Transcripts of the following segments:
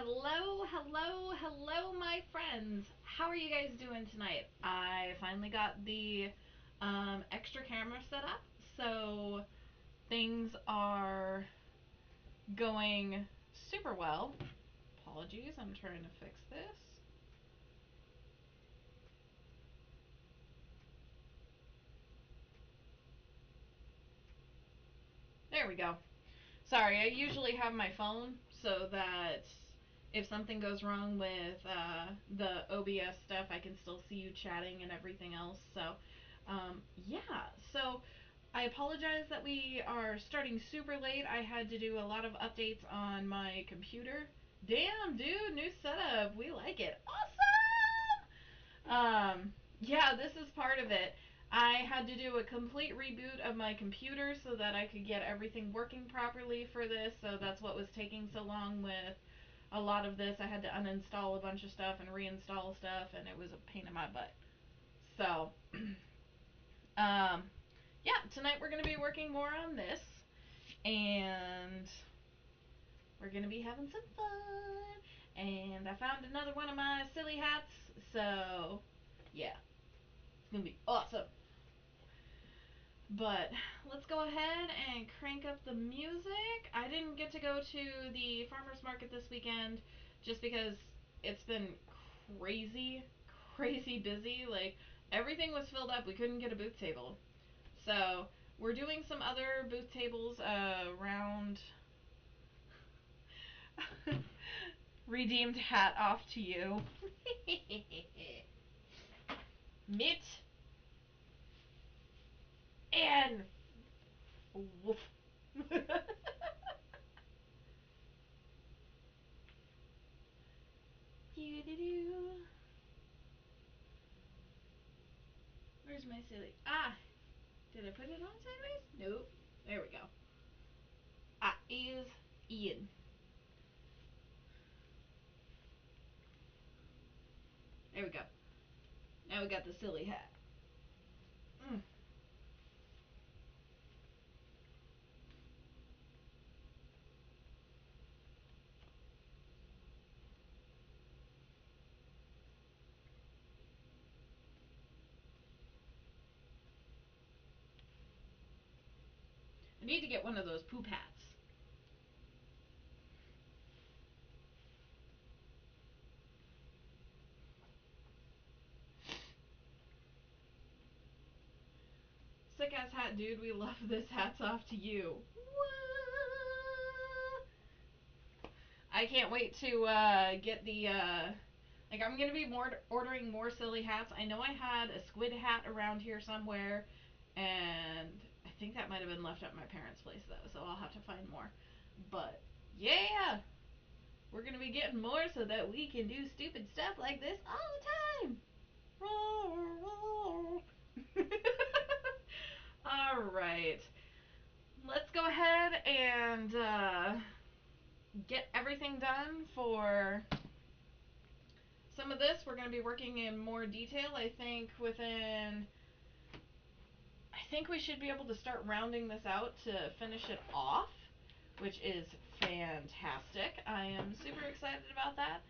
Hello, hello, hello, my friends. How are you guys doing tonight? I finally got the extra camera set up, so things are going super well. Apologies, I'm trying to fix this. There we go. Sorry, I usually have my phone so that if something goes wrong with the OBS stuff, I can still see you chatting and everything else. So, yeah. So, I apologize that we are starting super late. I had to do a lot of updates on my computer. Damn, dude, new setup. We like it. Awesome! Yeah, this is part of it. I had to do a complete reboot of my computer so that I could get everything working properly for this. So that's what was taking so long with a lot of this. I had to uninstall a bunch of stuff and reinstall stuff, and it was a pain in my butt. So, yeah, tonight we're going to be working more on this, and we're going to be having some fun. And I found another one of my silly hats, so yeah, it's going to be awesome. But let's go ahead and crank up the music. I didn't get to go to the farmer's market this weekend just because it's been crazy, crazy busy. Like, everything was filled up. We couldn't get a booth table. So, we're doing some other booth tables around. Redeemed hat off to you. Mitt and woof. Where's my silly? Ah, did I put it on sideways? Nope. There we go. Ah, is Ian. There we go. Now we got the silly hat. Mm. I need to get one of those poop hats. Sick ass hat, dude. We love this. Hats off to you. What? I can't wait to get the. Like, I'm gonna be ordering more silly hats. I know I had a squid hat around here somewhere, and I think that might have been left at my parents' place though, so I'll have to find more. But yeah, we're gonna be getting more so that we can do stupid stuff like this all the time. All right, let's go ahead and get everything done for some of this. We're going to be working in more detail. I think we should be able to start rounding this out to finish it off, which is fantastic. I am super excited about that,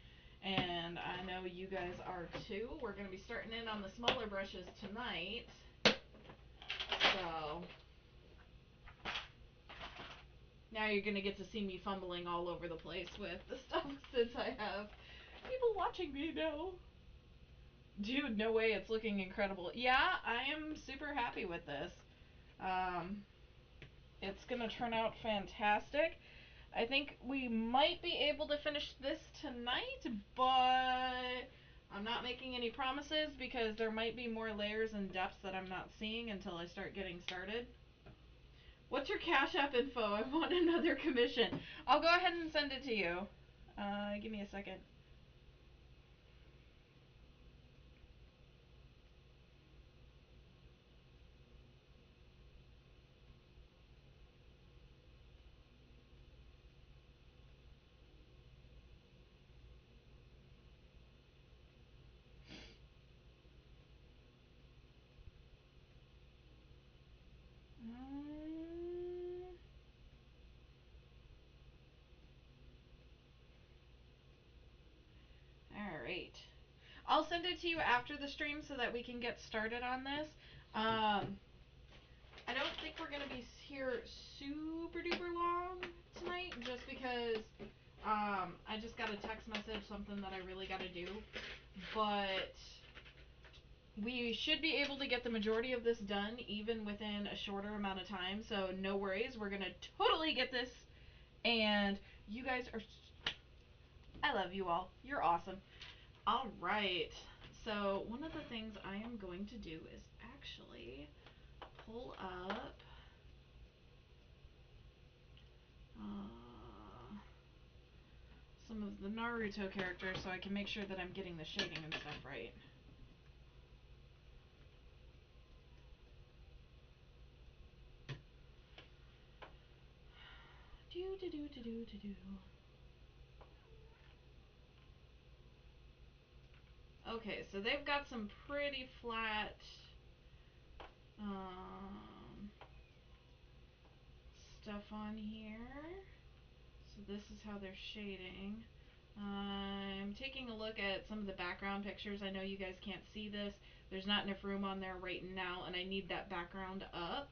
and I know you guys are too. We're going to be starting in on the smaller brushes tonight, so now you're going to get to see me fumbling all over the place with the stuff since I have people watching me now. Dude, no way, it's looking incredible. Yeah, I am super happy with this. Um, it's gonna turn out fantastic. I think we might be able to finish this tonight, but I'm not making any promises because there might be more layers and depths that I'm not seeing until I start getting started. What's your Cash App info? I want another commission. I'll go ahead and send it to you. Give me a second. right. I'll send it to you after the stream so that we can get started on this. Um, I don't think we're gonna be here super duper long tonight, just because I just got a text message, something that I really gotta do. But we should be able to get the majority of this done even within a shorter amount of time. So no worries, we're gonna totally get this. And you guys are, I love you all. You're awesome. All right. So one of the things I am going to do is actually pull up uh, some of the Naruto characters so I can make sure that I'm getting the shading and stuff right. Do do do do do do do. Okay, so they've got some pretty flat um, stuff on here. So this is how they're shading. I'm taking a look at some of the background pictures. I know you guys can't see this. There's not enough room on there right now, and I need that background up.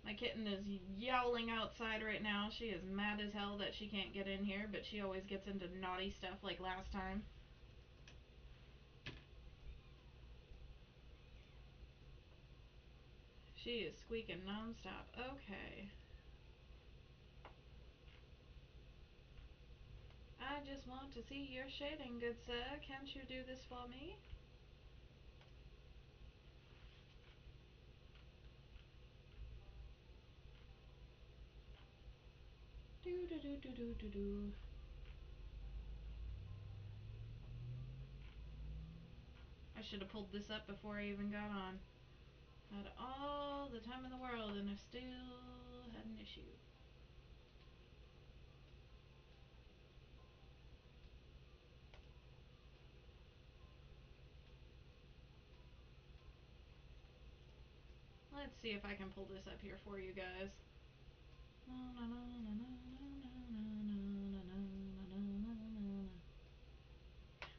My kitten is yowling outside right now. She is mad as hell that she can't get in here, but she always gets into naughty stuff like last time. She is squeaking nonstop. Okay. I just want to see your shading, good sir. Can't you do this for me? Do do do do do do do. I should have pulled this up before I even got on. Had all the time in the world and I still had an issue. Let's see if I can pull this up here for you guys.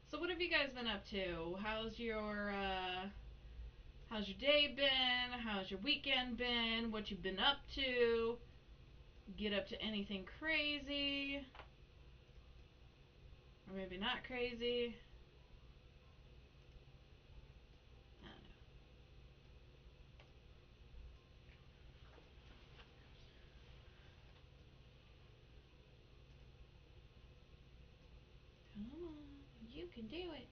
So what have you guys been up to? How's your day been? How's your weekend been? What you been up to? Get up to anything crazy? Or maybe not crazy? I don't know. Come on, you can do it.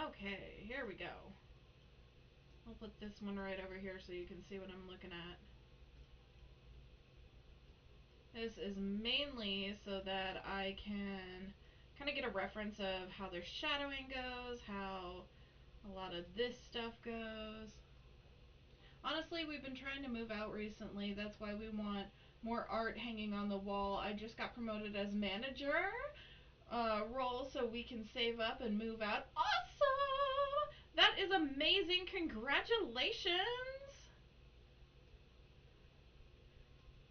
Okay, here we go. I'll put this one right over here so you can see what I'm looking at. This is mainly so that I can kind of get a reference of how their shadowing goes, how a lot of this stuff goes. Honestly, we've been trying to move out recently. That's why we want more art hanging on the wall. I just got promoted as manager role so we can save up and move out. Awesome! That is amazing. Congratulations!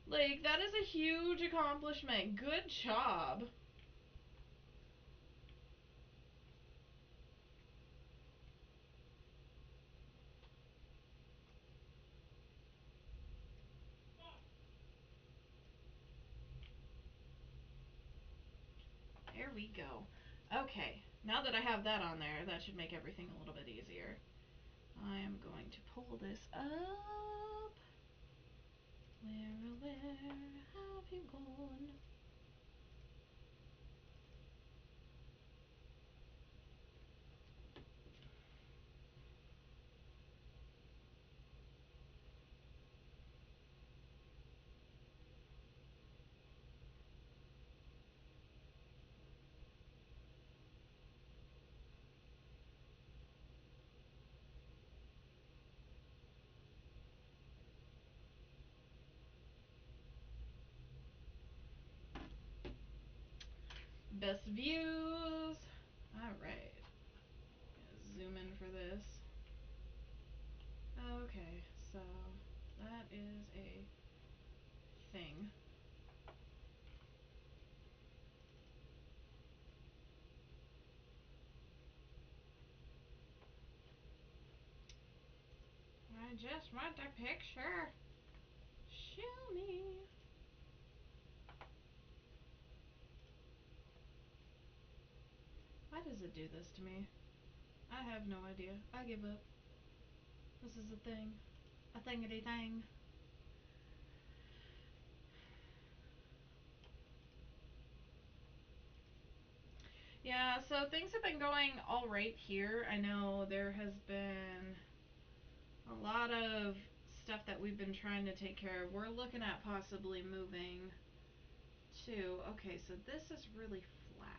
Like, that is a huge accomplishment. Good job. There we go. Okay, now that I have that on there, that should make everything a little bit easier. I am going to pull this up. Where have you gone? Best views. Alright. Zoom in for this. Okay, so that is a thing. I just want a picture. Show me. Why does it do this to me? I have no idea. I give up. This is a thing. A thingity thing. Yeah, so things have been going alright here. I know there has been a lot of stuff that we've been trying to take care of. We're looking at possibly moving to... Okay, so this is really flat.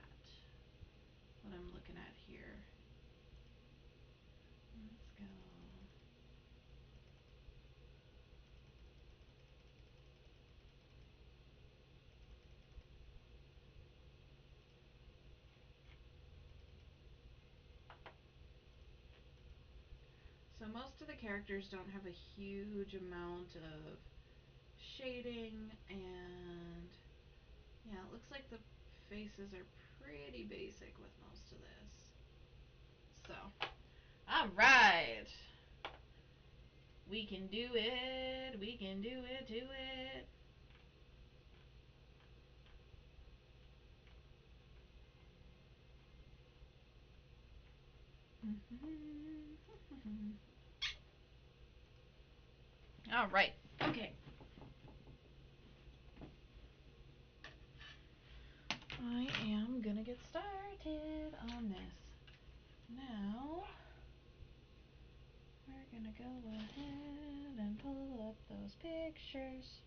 What I'm looking at here. Let's go... So most of the characters don't have a huge amount of shading, and yeah, it looks like the faces are pretty basic with most of this. So, alright! We can do it, we can do it, do it. Alright, okay. I am gonna get started on this. Now, we're gonna go ahead and pull up those pictures.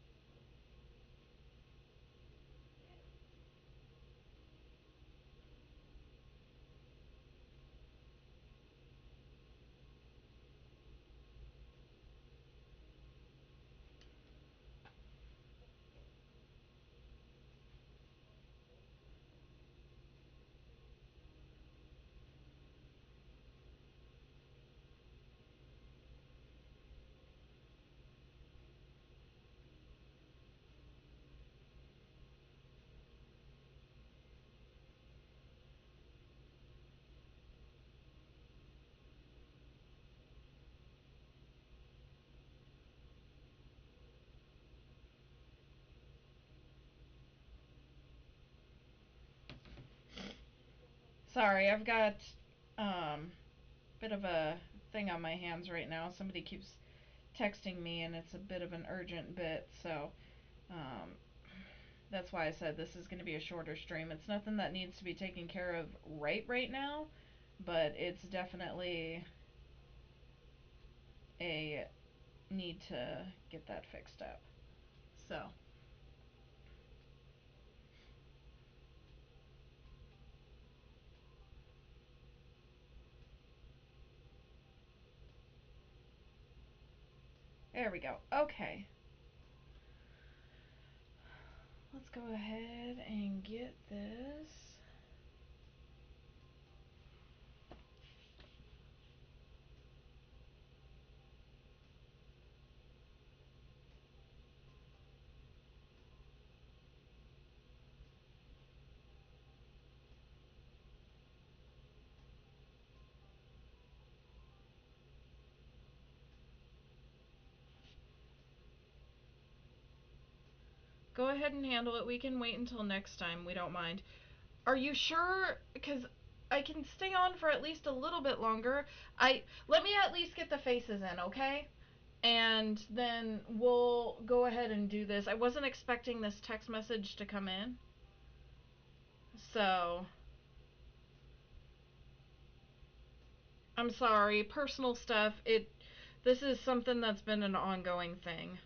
Sorry, I've got bit of a thing on my hands right now. Somebody keeps texting me, and it's a bit of an urgent bit, so um, that's why I said this is going to be a shorter stream. It's nothing that needs to be taken care of right now, but it's definitely a need to get that fixed up. So, there we go. Okay. Let's go ahead and get this. Go ahead and handle it. We can wait until next time. We don't mind. Are you sure? Because I can stay on for at least a little bit longer. Let me at least get the faces in, okay? And then we'll go ahead and do this. I wasn't expecting this text message to come in. So, I'm sorry. Personal stuff. This is something that's been an ongoing thing.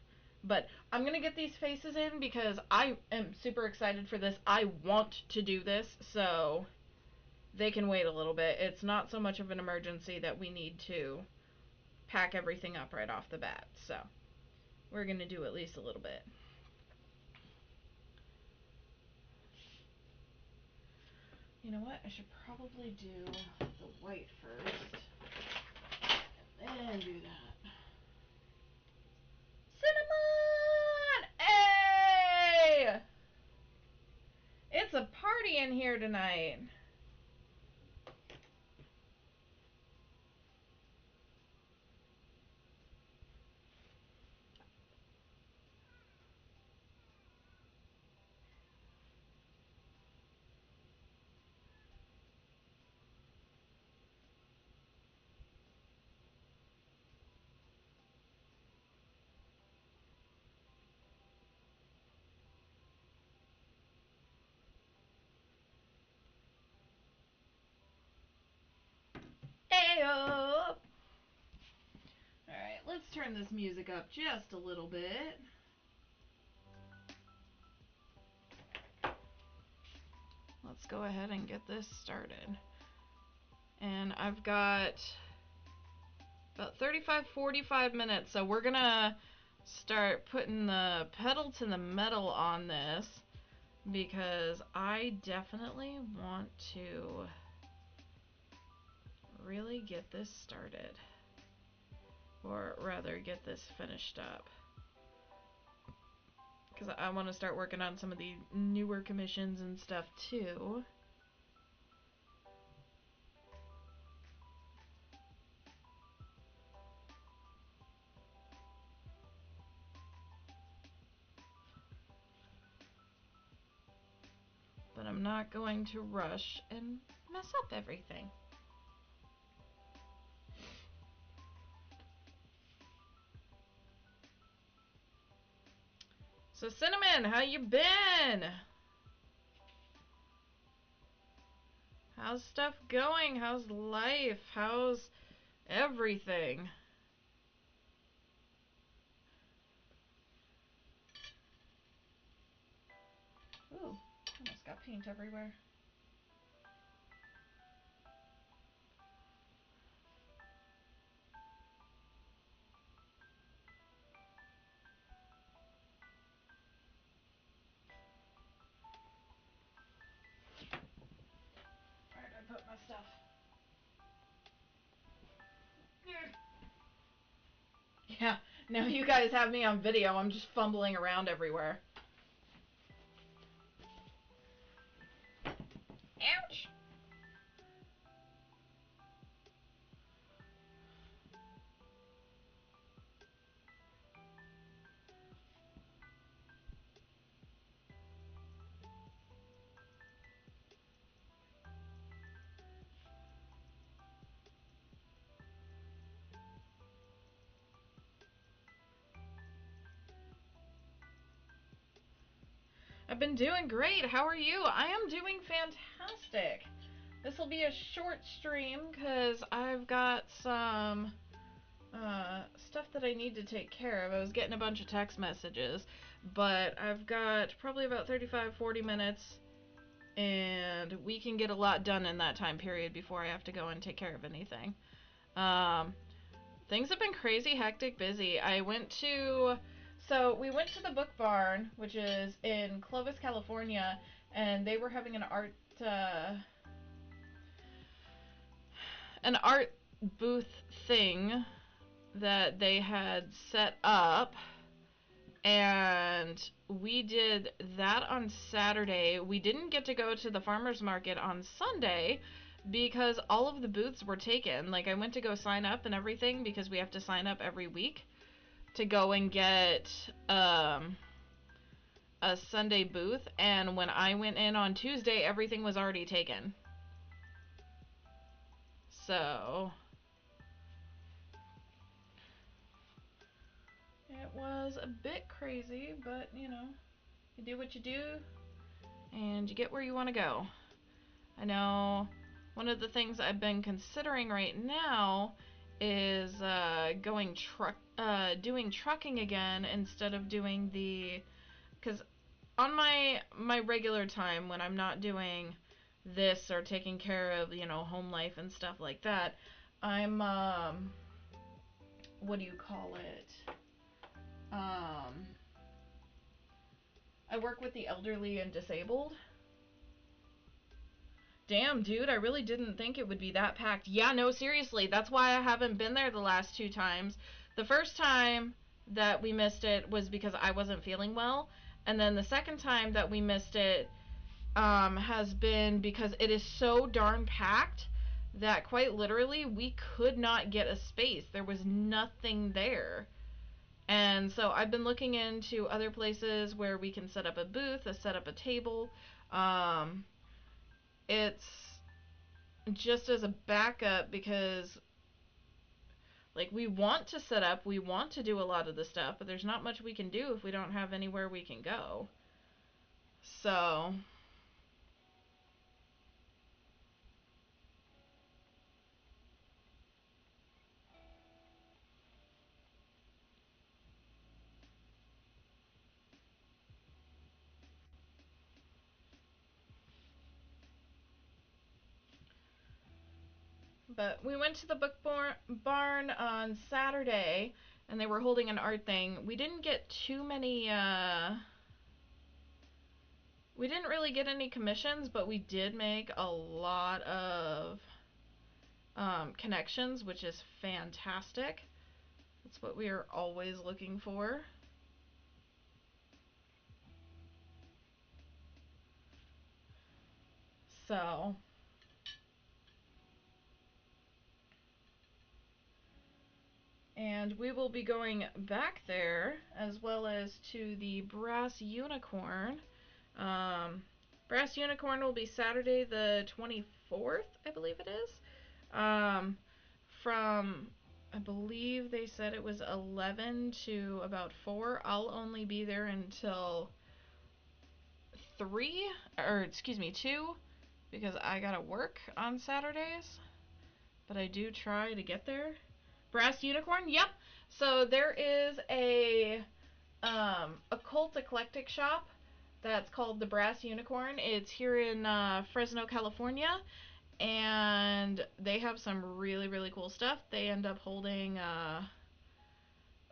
But I'm going to get these faces in because I am super excited for this. I want to do this, so they can wait a little bit. It's not so much of an emergency that we need to pack everything up right off the bat. So, we're going to do at least a little bit. You know what? I should probably do the white first and then do that. Cinnamon! Hey! It's a party in here tonight. Ayo! Alright, let's turn this music up just a little bit. Let's go ahead and get this started. And I've got about 35-45 minutes, so we're gonna start putting the pedal to the metal on this because I definitely want to really get this started, or rather get this finished up, because I want to start working on some of the newer commissions and stuff too. But I'm not going to rush and mess up everything. So Cinnamon, how you been? How's stuff going? How's life? How's everything? Ooh, almost got paint everywhere. Where'd I put my stuff? Yeah, now you guys have me on video. I'm just fumbling around everywhere. Ouch! I've been doing great. How are you? I am doing fantastic. This will be a short stream because I've got some stuff that I need to take care of. I was getting a bunch of text messages, but I've got probably about 35-40 minutes, and we can get a lot done in that time period before I have to go and take care of anything. Things have been crazy, hectic, busy. So we went to the Book Barn, which is in Clovis, California, and they were having an art booth thing that they had set up, and we did that on Saturday. We didn't get to go to the farmer's market on Sunday because all of the booths were taken. Like, I went to go sign up and everything because we have to sign up every week to go and get a Sunday booth, and when I went in on Tuesday, everything was already taken. So it was a bit crazy, but you know, you do what you do and you get where you want to go. I know one of the things I've been considering right now is doing trucking again instead of doing because on my regular time when I'm not doing this or taking care of, home life and stuff like that, I'm what do you call it? I work with the elderly and disabled. Damn, dude, I really didn't think it would be that packed. Yeah, no, seriously, that's why I haven't been there the last two times. The first time that we missed it was because I wasn't feeling well, and then the second time that we missed it has been because it is so darn packed that quite literally we could not get a space. There was nothing there. And so I've been looking into other places where we can set up a booth, set up a table. Um, it's just as a backup because like we want to set up, we want to do a lot of the stuff, but there's not much we can do if we don't have anywhere we can go. So, but we went to the barn on Saturday and they were holding an art thing. We didn't get too many we didn't really get any commissions, but we did make a lot of connections, which is fantastic. That's what we are always looking for. So, and we will be going back there as well as to the Brass Unicorn. Um, Brass Unicorn will be Saturday the 24th, I believe it is. Um, from, I believe they said it was 11 to about 4. I'll only be there until 3, or excuse me, 2, because I gotta work on Saturdays. But I do try to get there. Brass Unicorn, yep. So there is a occult eclectic shop that's called the Brass Unicorn. It's here in Fresno, California, and they have some really really cool stuff. They end up holding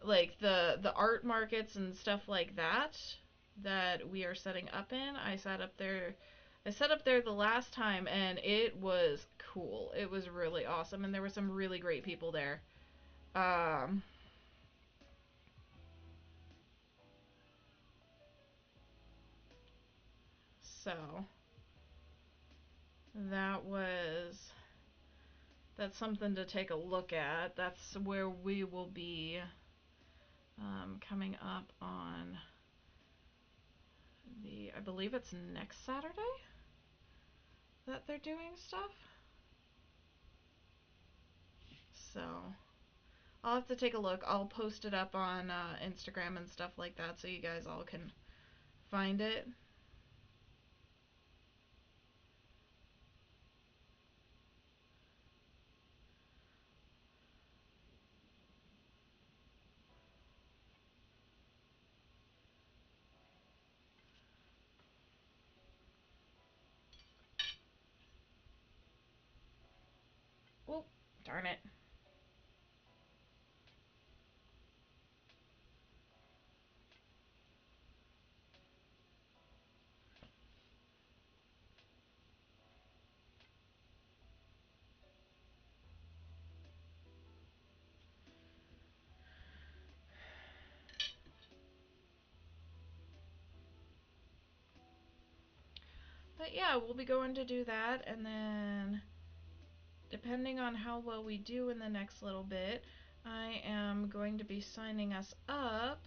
like the art markets and stuff like that that we are setting up in. I set up there the last time and it was cool. It was really awesome and there were some really great people there. Um so that was that's something to take a look at. That's where we will be coming up on I believe it's next Saturday that they're doing stuff. So I'll have to take a look. I'll post it up on Instagram and stuff like that so you guys all can find it. Oh, darn it. But yeah, we'll be going to do that, and then depending on how well we do in the next little bit, I am going to be signing us up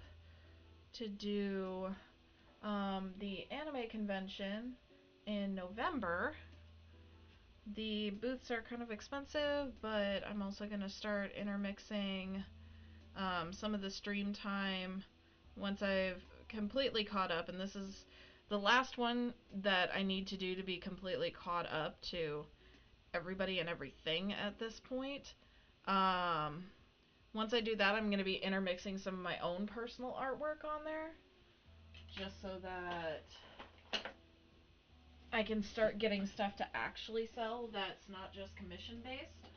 to do the anime convention in November. The booths are kind of expensive, but I'm also going to start intermixing some of the stream time once I've completely caught up. And this is the last one that I need to do to be completely caught up to everybody and everything at this point. Um, Once I do that, I'm going to be intermixing some of my own personal artwork on there just so that I can start getting stuff to actually sell that's not just commission based.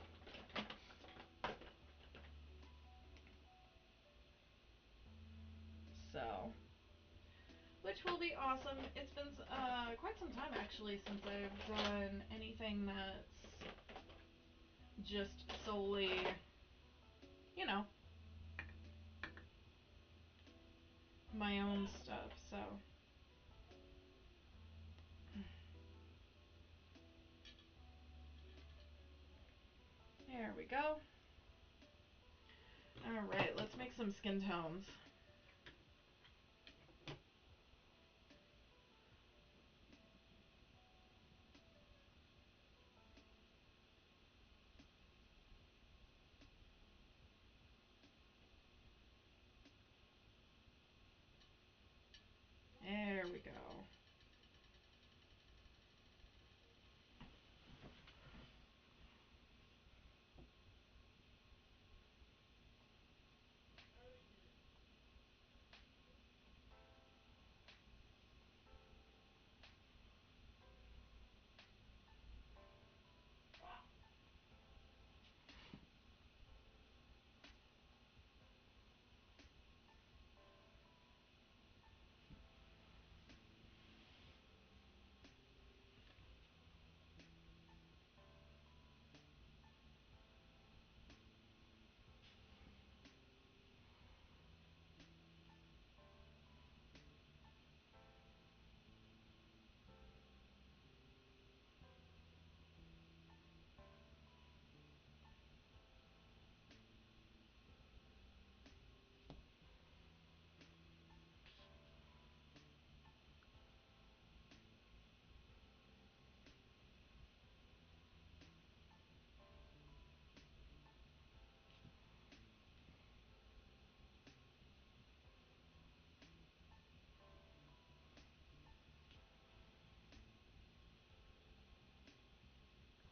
So, which will be awesome. It's been quite some time actually since I've done anything that's just solely, you know, my own stuff. So there we go. All right, let's make some skin tones. There we go.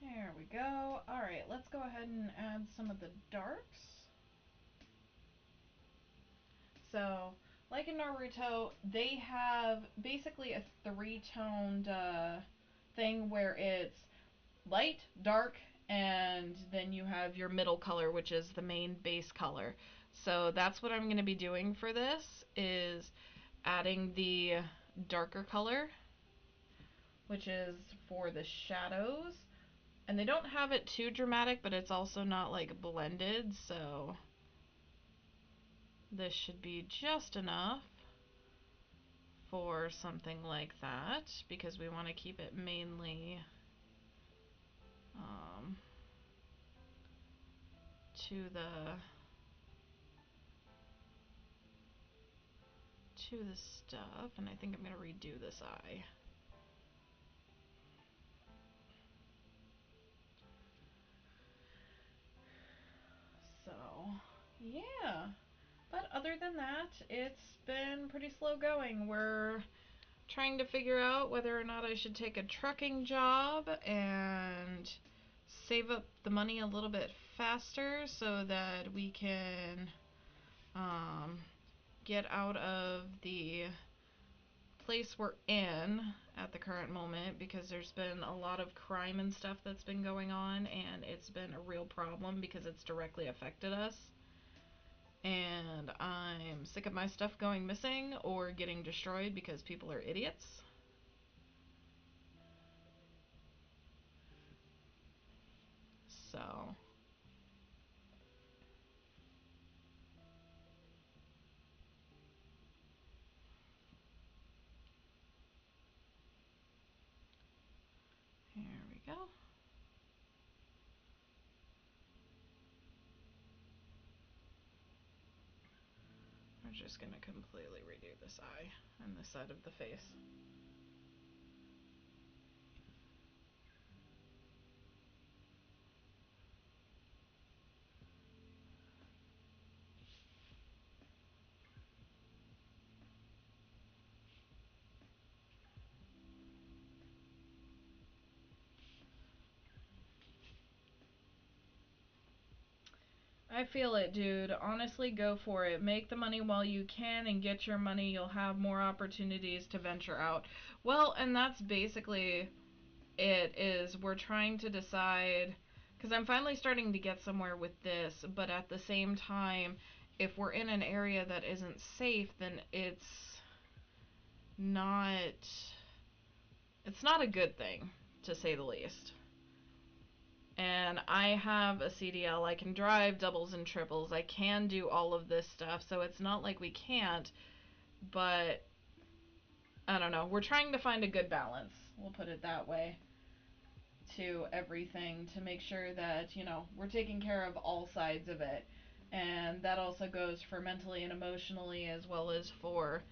There we go. All right, let's go ahead and add some of the darks. So, like in Naruto, they have basically a three-toned thing where it's light, dark, and then you have your middle color, which is the main base color. So that's what I'm going to be doing for this, is adding the darker color, which is for the shadows. And they don't have it too dramatic, but it's also not like blended, so this should be just enough for something like that, because we want to keep it mainly um, to the stuff. And I think I'm gonna redo this eye. So yeah, but other than that, it's been pretty slow going. We're trying to figure out whether or not I should take a trucking job and save up the money a little bit faster so that we can um, get out of the place we're in at the current moment, because there's been a lot of crime and stuff that's been going on, and it's been a real problem because it's directly affected us. And I'm sick of my stuff going missing or getting destroyed because people are idiots. So here we go. We're just gonna completely redo this eye and this side of the face. I feel it, dude. Honestly, go for it. Make the money while you can and get your money. You'll have more opportunities to venture out. Well, and that's basically it. Is we're trying to decide, because I'm finally starting to get somewhere with this, but at the same time, if we're in an area that isn't safe, then not it's not a good thing, to say the least. And I have a CDL. I can drive doubles and triples. I can do all of this stuff, so it's not like we can't, but I don't know. We're trying to find a good balance. We'll put it that way to everything to make sure that, we're taking care of all sides of it. And that also goes for mentally and emotionally as well as for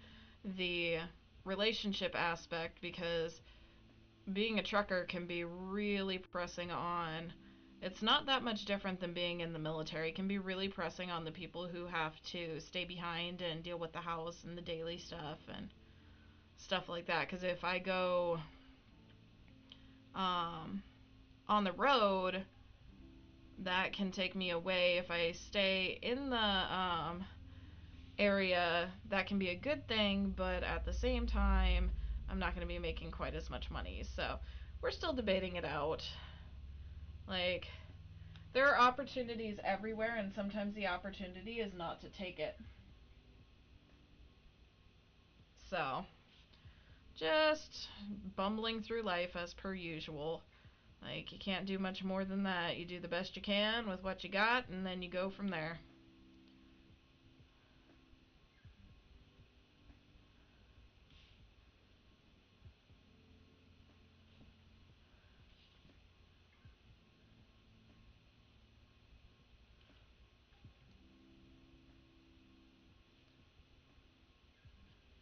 the relationship aspect, because being a trucker can be really pressing on. It's not that much different than being in the military. It can be really pressing on the people who have to stay behind and deal with the house and the daily stuff and stuff like that. Because if I go um, on the road, that can take me away. If I stay in the area, that can be a good thing, but at the same time, I'm not going to be making quite as much money. So we're still debating it out. Like, there are opportunities everywhere, and sometimes the opportunity is not to take it. So, just bumbling through life as per usual. Like, you can't do much more than that. You do the best you can with what you got, and then you go from there.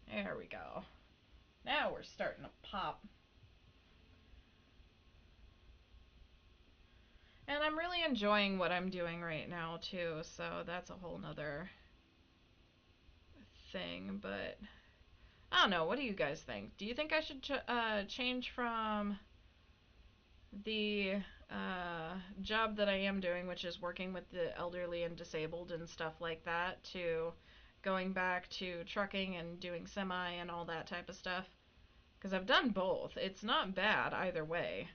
There we go. Now we're starting to pop. And I'm really enjoying what I'm doing right now, too, so that's a whole nother thing. But I don't know. What do you guys think? Do you think I should change from the job that I am doing, which is working with the elderly and disabled and stuff like that, to going back to trucking and doing semi and all that type of stuff? Because I've done both. It's not bad either way.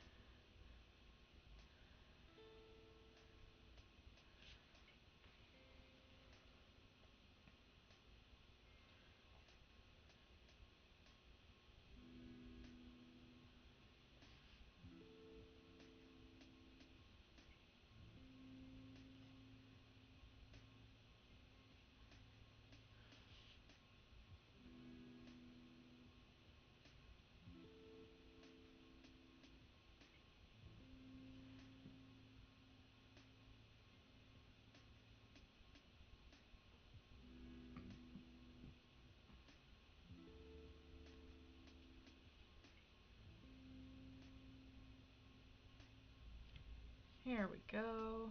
Here we go.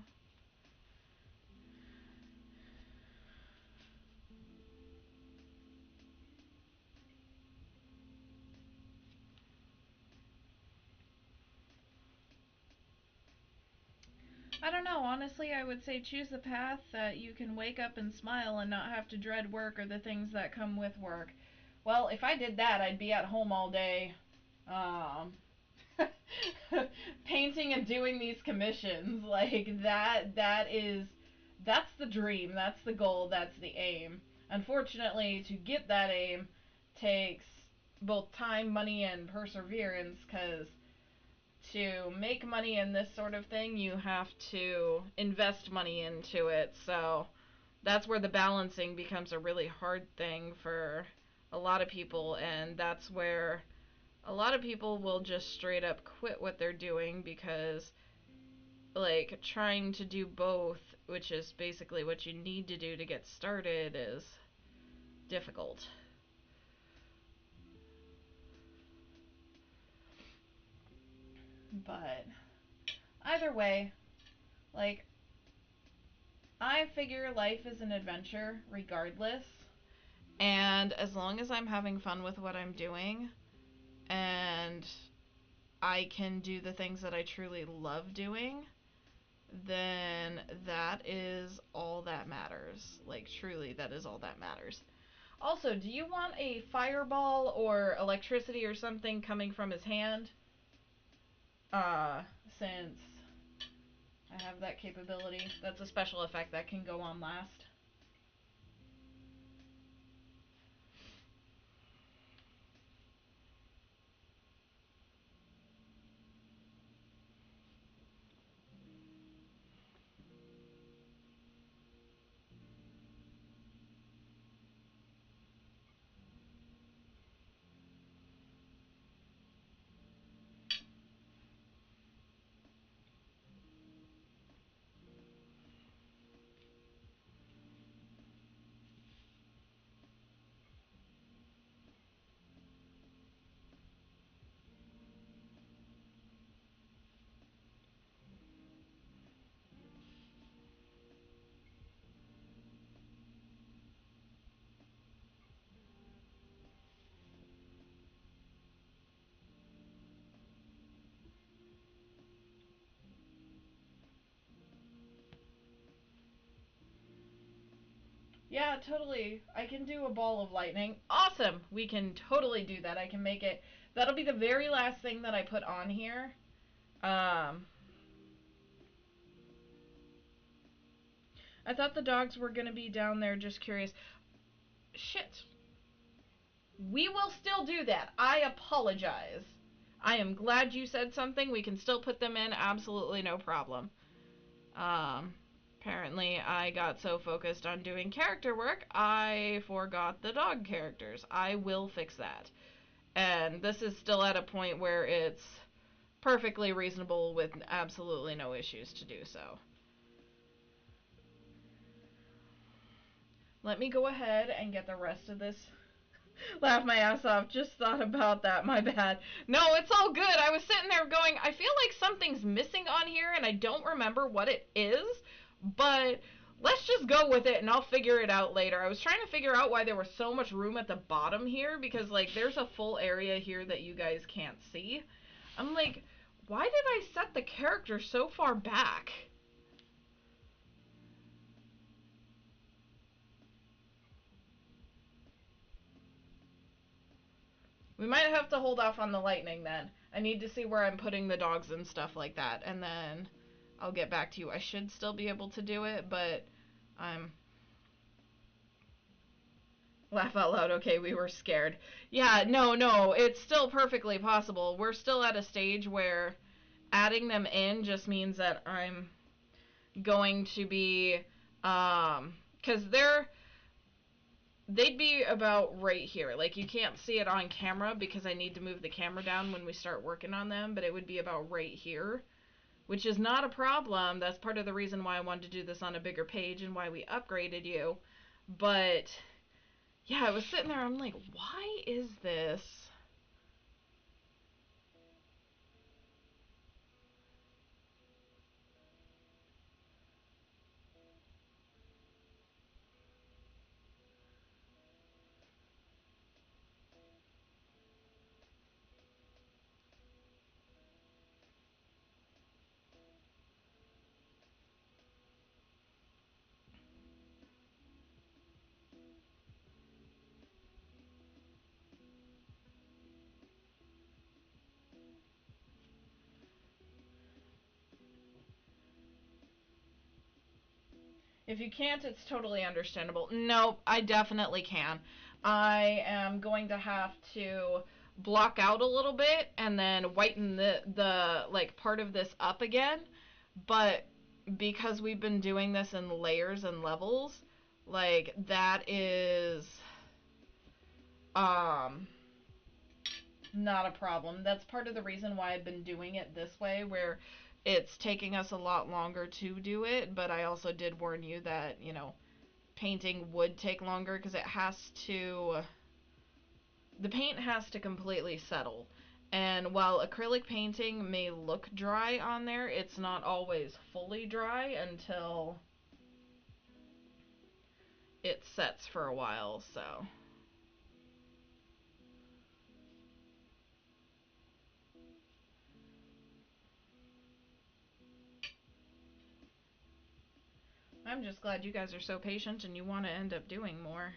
I don't know. Honestly, I would say choose the path that you can wake up and smile and not have to dread work or the things that come with work. Well, if I did that, I'd be at home all day, um, painting and doing these commissions. Like that's the dream, that's the goal, that's the aim. Unfortunately, to get that aim takes both time, money, and perseverance, because to make money in this sort of thing, you have to invest money into it. So that's where the balancing becomes a really hard thing for a lot of people, and that's where a lot of people will just straight up quit what they're doing because, like, trying to do both, which is basically what you need to do to get started, is difficult. But either way, like, I figure life is an adventure regardless. And as long as I'm having fun with what I'm doing and I can do the things that I truly love doing, then that is all that matters. Like, truly, that is all that matters. Also, do you want a fireball or electricity or something coming from his hand? Uh, since I have that capability. That's a special effect that can go on last. Yeah, totally. I can do a ball of lightning. Awesome. We can totally do that. I can make it. That'll be the very last thing that I put on here. Um, I thought the dogs were going to be down there, just curious. Shit. We will still do that. I apologize. I am glad you said something. We can still put them in. Absolutely no problem. Um, Apparently I got so focused on doing character work, I forgot the dog characters. I will fix that. And this is still at a point where it's perfectly reasonable with absolutely no issues to do so. Let me go ahead and get the rest of this. Laugh my ass off. Just thought about that. My bad. No, it's all good. I was sitting there going, I feel like something's missing on here and I don't remember what it is, but let's just go with it and I'll figure it out later. I was trying to figure out why there was so much room at the bottom here because, like, there's a full area here that you guys can't see. I'm like, why did I set the character so far back? We might have to hold off on the lightning then. I need to see where I'm putting the dogs and stuff like that, and then I'll get back to you. I should still be able to do it, but I'm... Laugh out loud, okay, we were scared. Yeah, no, it's still perfectly possible. We're still at a stage where adding them in just means that I'm going to be, because they'd be about right here. Like, you can't see it on camera because I need to move the camera down when we start working on them, but it would be about right here, which is not a problem. That's part of the reason why I wanted to do this on a bigger page and why we upgraded you. But, yeah, I was sitting there, I'm like, why is this? If you can't, it's totally understandable. No, I definitely can. I am going to have to block out a little bit and then whiten the like part of this up again. But because we've been doing this in layers and levels, like that is um not a problem. That's part of the reason why I've been doing it this way, where it's taking us a lot longer to do it, but I also did warn you that, painting would take longer because the paint has to completely settle. And while acrylic painting may look dry on there, it's not always fully dry until it sets for a while, so. I'm just glad you guys are so patient and you want to end up doing more.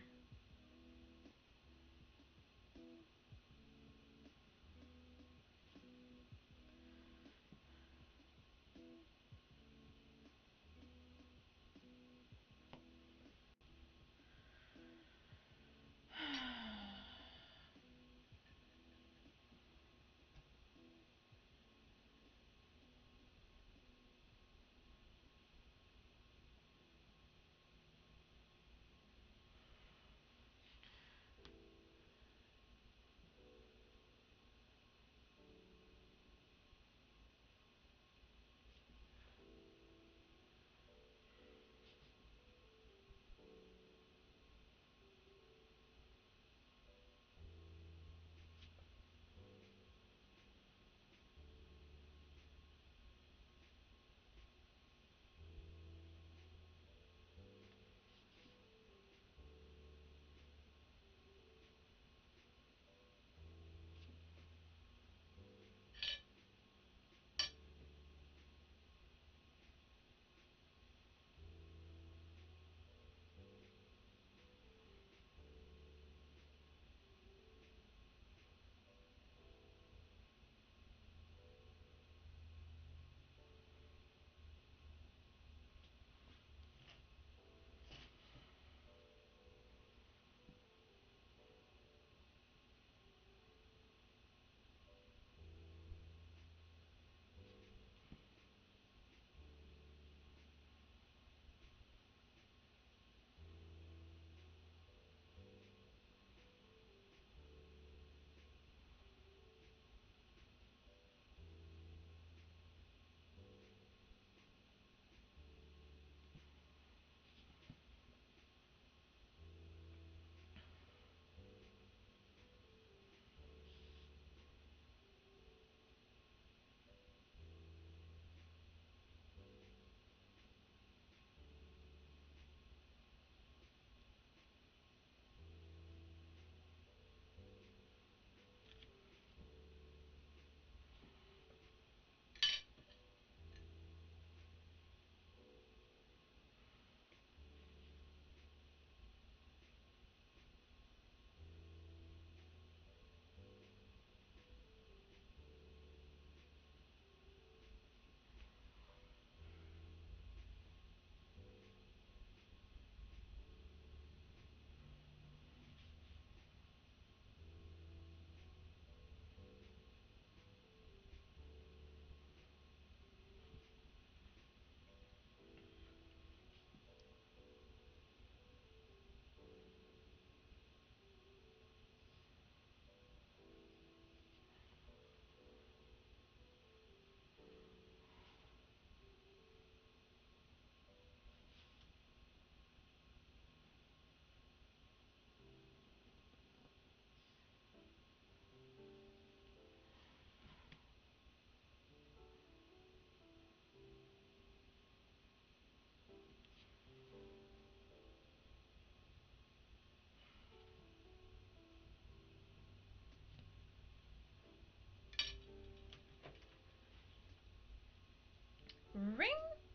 Ring!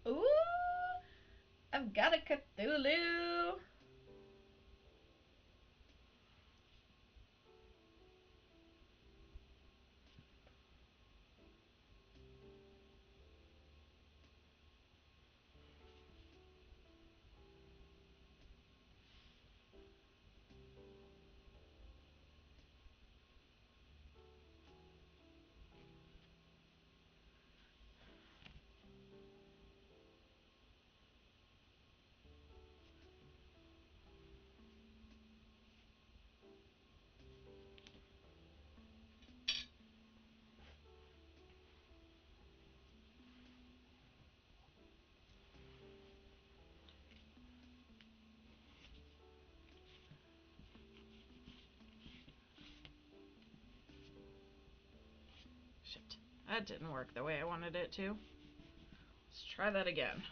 Ooh! I've got a Cthulhu! Shit. That didn't work the way I wanted it to. Let's try that again.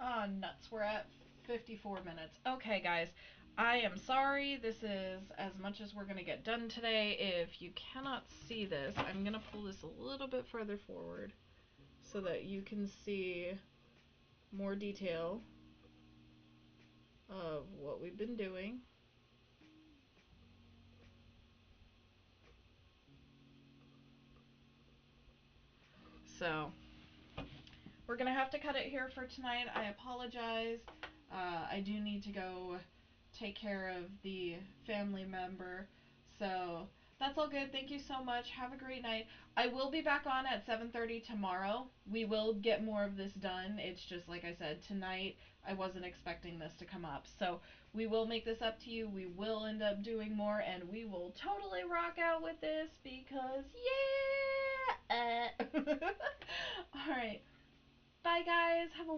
Oh, nuts. We're at 54 minutes. Okay, guys. I am sorry. This is as much as we're going to get done today. If you cannot see this, I'm going to pull this a little bit further forward so that you can see more detail. of what we've been doing. So, we're gonna have to cut it here for tonight. I apologize. I do need to go take care of the family member. So that's all good. Thank you so much. Have a great night. I will be back on at 7:30 tomorrow. We will get more of this done. It's just like I said, tonight I wasn't expecting this to come up. So we will make this up to you. We will end up doing more and we will totally rock out with this because yeah. All right. Bye guys. Have a